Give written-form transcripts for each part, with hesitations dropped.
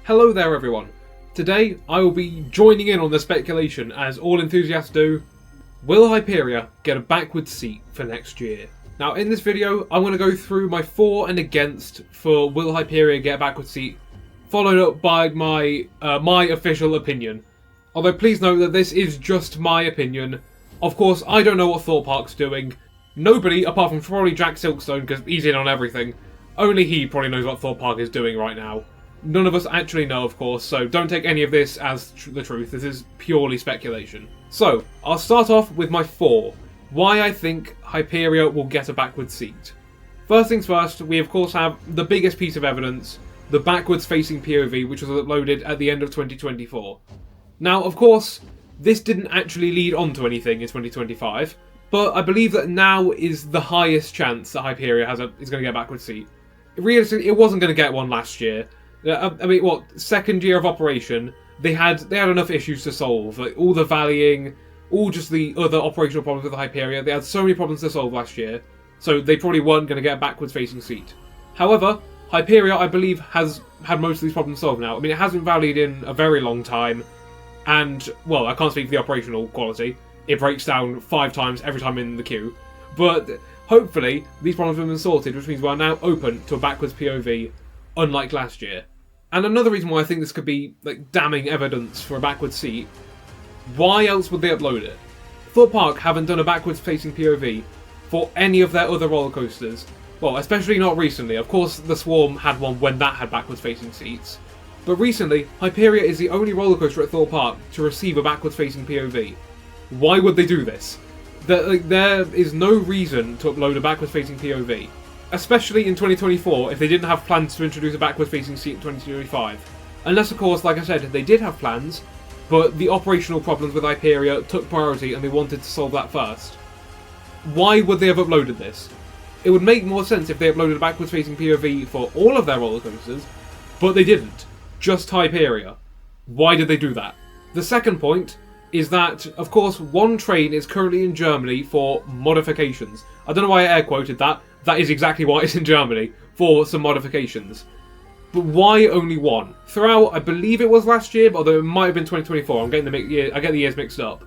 Hello there everyone. Today I will be joining in on the speculation, as all enthusiasts do. Will Hyperia get a backwards seat for next year? Now in this video I'm going to go through my for and against for will Hyperia get a backwards seat, followed up by my official opinion. Although please note that this is just my opinion. Of course I don't know what Thorpe Park's doing. Nobody, apart from probably Jack Silkstone, because he's in on everything, only he probably knows what Thorpe Park is doing right now. None of us actually know, of course, so don't take any of this as the truth. This is purely speculation. So, I'll start off with my for. Why I think Hyperia will get a backwards seat. First things first, we of course have the biggest piece of evidence, the backwards facing POV, which was uploaded at the end of 2024. Now, of course, this didn't actually lead on to anything in 2025, but I believe that now is the highest chance that Hyperia is going to get a backwards seat. Realistically, it wasn't going to get one last year. I mean, what, second year of operation, they had enough issues to solve. Like, all the valleying, all just the other operational problems with the Hyperia. They had so many problems to solve last year, so they probably weren't going to get a backwards facing seat. However, Hyperia, I believe, has had most of these problems solved now. I mean, it hasn't valleyed in a very long time, and, well, I can't speak for the operational quality. It breaks down 5 times every time in the queue. But hopefully, these problems have been sorted, which means we are now open to a backwards POV, unlike last year. And another reason why I think this could be like damning evidence for a backwards seat, why else would they upload it? Thorpe Park haven't done a backwards facing POV for any of their other roller coasters. Well, especially not recently. Of course, the Swarm had one when that had backwards facing seats. But recently, Hyperia is the only roller coaster at Thorpe Park to receive a backwards facing POV. Why would they do this? There is no reason to upload a backwards facing POV. Especially in 2024, if they didn't have plans to introduce a backwards-facing seat in 2025. Unless, of course, like I said, they did have plans, but the operational problems with Hyperia took priority and they wanted to solve that first. Why would they have uploaded this? It would make more sense if they uploaded a backwards-facing POV for all of their roller coasters, but they didn't. Just Hyperia. Why did they do that? The second point is that, of course, one train is currently in Germany for modifications. I don't know why I air-quoted that. That is exactly why it's in Germany, for some modifications. But why only one? Throughout, I believe it was last year, but although it might have been 2024, I get the years mixed up.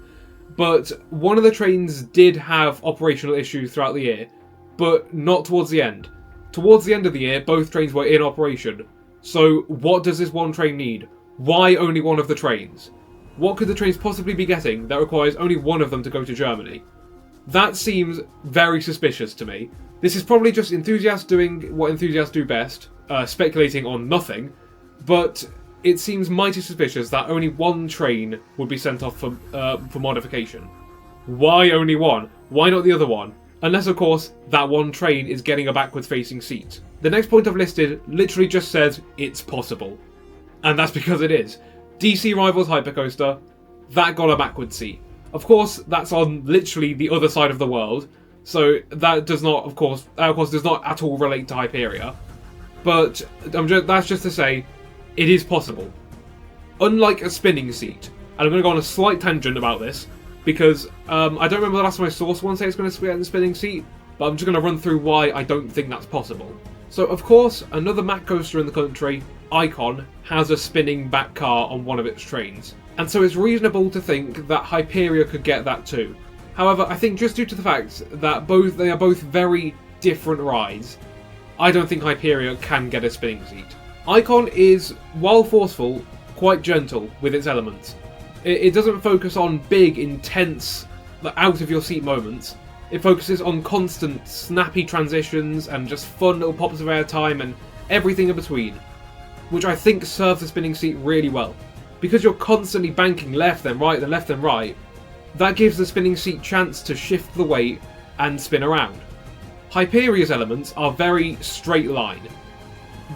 But one of the trains did have operational issues throughout the year, but not towards the end. Towards the end of the year, both trains were in operation. So what does this one train need? Why only one of the trains? What could the trains possibly be getting that requires only one of them to go to Germany? That seems very suspicious to me. This is probably just enthusiasts doing what enthusiasts do best, speculating on nothing, but it seems mighty suspicious that only one train would be sent off for modification. Why only one? Why not the other one? Unless, of course, that one train is getting a backwards-facing seat. The next point I've listed literally just says it's possible. And that's because it is. DC Rivals Hypercoaster, that got a backwards seat. Of course, that's on literally the other side of the world, so that does not, of course, does not at all relate to Hyperia. But that's just to say, it is possible. Unlike a spinning seat, and I'm going to go on a slight tangent about this, because I don't remember the last time I saw someone say it's going to get in the spinning seat, but I'm just going to run through why I don't think that's possible. So, of course, another Mack coaster in the country, Icon, has a spinning back car on one of its trains. And so it's reasonable to think that Hyperia could get that too. However, I think just due to the fact that they are both very different rides, I don't think Hyperia can get a spinning seat. Icon is, while forceful, quite gentle with its elements. It doesn't focus on big, intense, out-of-your-seat moments. It focuses on constant, snappy transitions and just fun little pops of airtime and everything in between, which I think serves the spinning seat really well. Because you're constantly banking left then right then left then right, that gives the spinning seat chance to shift the weight and spin around. Hyperia's elements are very straight line.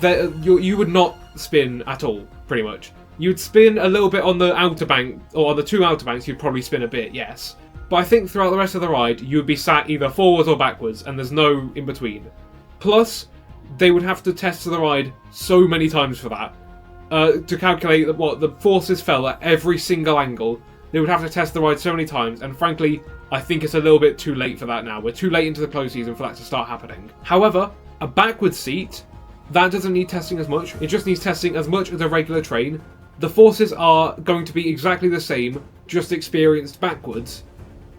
You would not spin at all, pretty much. You'd spin a little bit on the outer bank, or on the 2 outer banks you'd probably spin a bit, yes. But I think throughout the rest of the ride you would be sat either forwards or backwards, and there's no in between. Plus, they would have to test the ride so many times for that. To calculate what the forces fell at every single angle, they would have to test the ride so many times, and frankly, I think it's a little bit too late for that now. We're too late into the close season for that to start happening. However, a backwards seat That doesn't need testing as much. It just needs testing as much as a regular train. The forces are going to be exactly the same, just experienced backwards,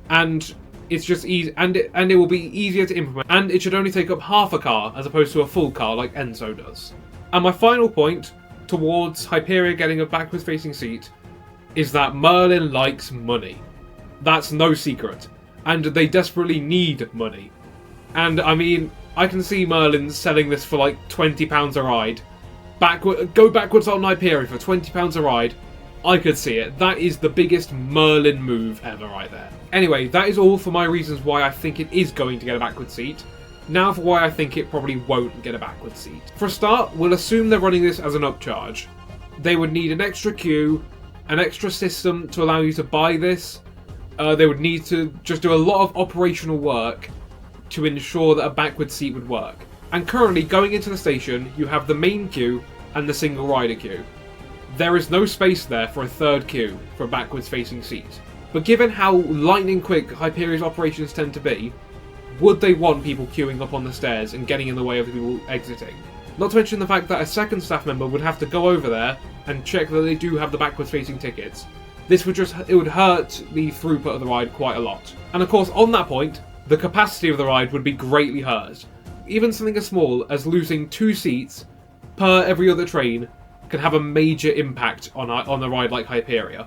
and it's just easy, and it will be easier to implement, and it should only take up half a car as opposed to a full car like Enzo does. And my final point towards Hyperia getting a backwards facing seat is that Merlin likes money. That's no secret, and they desperately need money. And I mean, I can see Merlin selling this for like £20 a ride. Go backwards on Hyperia for £20 a ride. I could see it. That is the biggest Merlin move ever right there. Anyway, that is all for my reasons why I think it is going to get a backward seat. Now for why I think it probably won't get a backward seat. For a start, we'll assume they're running this as an upcharge. They would need an extra queue, an extra system to allow you to buy this. They would need to just do a lot of operational work to ensure that a backward seat would work. And currently, going into the station, you have the main queue and the single rider queue. There is no space there for a third queue for a backwards facing seat. But given how lightning quick Hyperia's operations tend to be, would they want people queuing up on the stairs and getting in the way of the people exiting? Not to mention the fact that a second staff member would have to go over there and check that they do have the backwards facing tickets. It would hurt the throughput of the ride quite a lot. And of course, on that point, the capacity of the ride would be greatly hurt. Even something as small as losing 2 seats per every other train can have a major impact on a ride like Hyperia.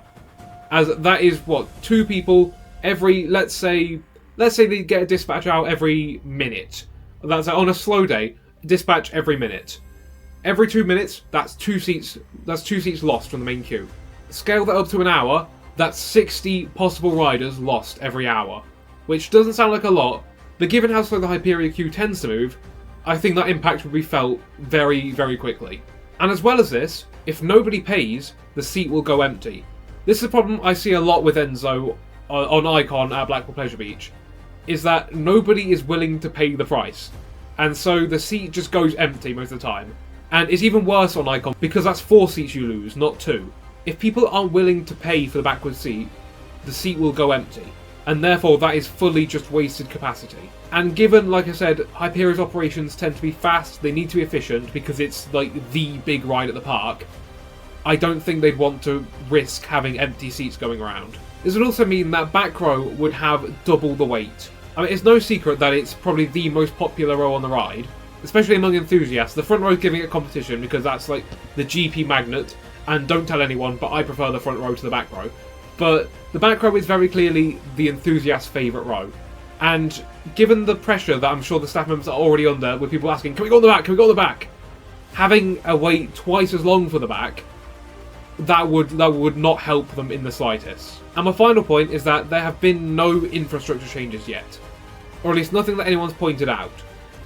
As that is, what, 2 people every, let's say they get a dispatch out every minute. That's on a slow day, dispatch every minute. Every 2 minutes, that's 2 seats lost from the main queue. Scale that up to an hour, that's 60 possible riders lost every hour. Which doesn't sound like a lot, but given how slow the Hyperia queue tends to move, I think that impact would be felt very, very quickly. And as well as this, if nobody pays, the seat will go empty. This is a problem I see a lot with Enzo on Icon at Blackpool Pleasure Beach, is that nobody is willing to pay the price. And so the seat just goes empty most of the time. And it's even worse on Icon because that's 4 seats you lose, not 2. If people aren't willing to pay for the backward seat, the seat will go empty. And therefore that is fully just wasted capacity. And given, like I said, Hyperia's operations tend to be fast, they need to be efficient because it's like the big ride at the park, I don't think they'd want to risk having empty seats going around. This would also mean that back row would have double the weight. I mean, it's no secret that it's probably the most popular row on the ride, especially among enthusiasts. The front row is giving it competition because that's like the GP magnet, and don't tell anyone, but I prefer the front row to the back row. But the back row is very clearly the enthusiast's favourite row. And given the pressure that I'm sure the staff members are already under, with people asking, can we go on the back, can we go on the back? Having a wait twice as long for the back, that would not help them in the slightest. And my final point is that there have been no infrastructure changes yet. Or at least nothing that anyone's pointed out.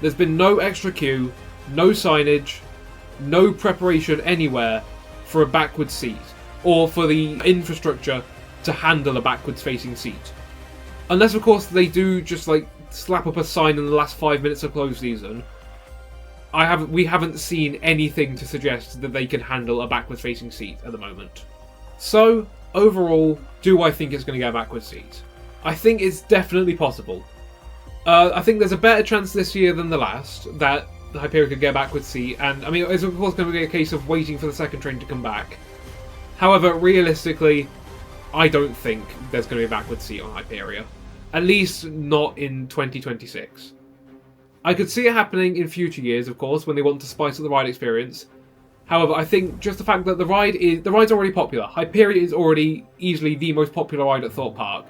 There's been no extra queue, no signage, no preparation anywhere for a backwards seat, or for the infrastructure to handle a backwards facing seat. Unless of course they do just like slap up a sign in the last 5 minutes of close season. We haven't seen anything to suggest that they can handle a backwards facing seat at the moment. So, overall, do I think it's going to get a backwards seat? I think it's definitely possible. I think there's a better chance this year than the last that the Hyperia could get a backwards seat, and I mean, it's of course going to be a case of waiting for the second train to come back. However, realistically, I don't think there's going to be a backwards seat on Hyperia. At least not in 2026. I could see it happening in future years, of course, when they want to spice up the ride experience. However, I think just the fact that the ride's already popular. Hyperia is already easily the most popular ride at Thorpe Park,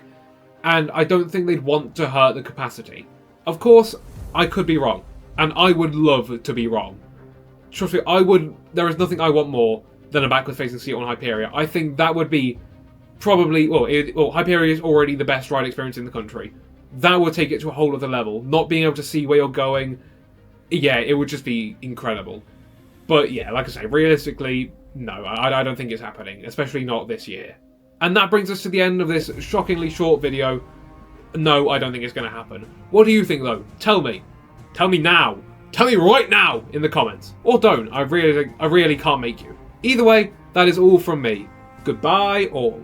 and I don't think they'd want to hurt the capacity. Of course, I could be wrong, and I would love to be wrong. Trust me, there is nothing I want more than a backwards facing seat on Hyperia. I think that would be probably, Hyperia is already the best ride experience in the country. That would take it to a whole other level. Not being able to see where you're going, yeah, it would just be incredible. But yeah, like I say, realistically, no, I don't think it's happening, especially not this year. And that brings us to the end of this shockingly short video. No, I don't think it's going to happen. What do you think though? Tell me. Tell me now. Tell me right now in the comments. Or don't. I really can't make you. Either way, that is all from me. Goodbye all.